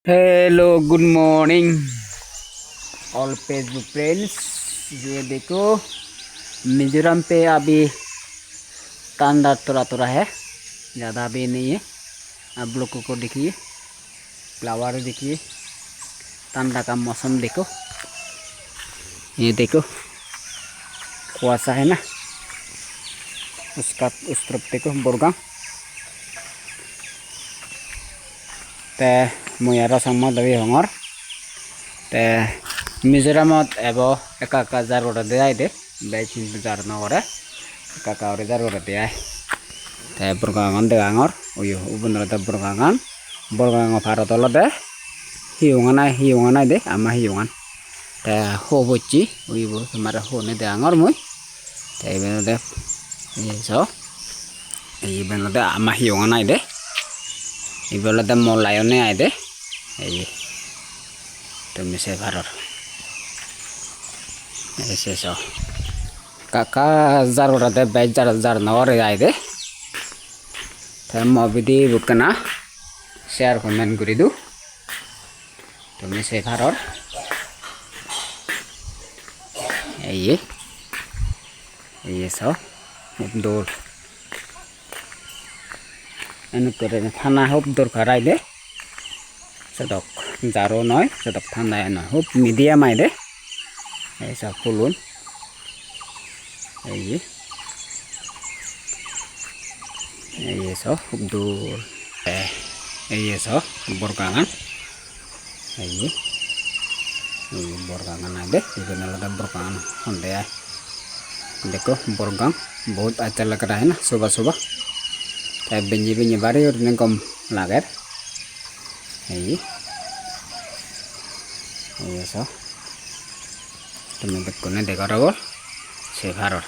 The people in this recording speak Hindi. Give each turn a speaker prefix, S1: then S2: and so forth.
S1: Hello good morning all Facebook friends. ये देखो मिजोरम पे अभी ठंडा थोड़ा थोड़ा है, ज़्यादा भी नहीं है। आप लोगों को देखिए, फ्लावर देखिए, ठंडा का मौसम देखो। ये देखो कुआसा है ना, उसका उस तरफ देखो बोरगांव। ते मुयारा संग दबी हंगर ते मिजोरामत एबो एका एका जारोड़ा दे आए दे बेचिन जार नगरे एका एका और जारोड़ा दे आए ते बोरगांगन दे आंगर उयो उबुनरा दे बोरगांगन बोरगांग भारत ओला दे हिउंगानाय दे आमा हिउंगान ते हो बच्ची उयो हमारे होने दे आंगर मुई ते इबेनो दे सो इबेनो दे आमा हिउंगानाय दे इबेला दे मोलायने आय दे ये तुम से भारत ऐसे सो काका जारोड़ा दे बैच जार नवर आय दे ते मबिदी बुकना शेयर कमेंट करी दू तुम से भारत ये सो दूर एन थाना हब दरकार आय दे सदक जारो नय सदक थाना नय हब मीडियम आय दे ऐसा फुलुन ये सो हब दूर ये सो बोरगांगन ये बोरगांगन आय दे इबन लगा बोरगांगन होंदे आय देखो बोरगांग बहुत अच्छा लग रहा है ना सुबह सुबह। बिंजी बिंजी बारी और कम लागे ये सो तुम्हें देखो ने देखा रहो से भारत।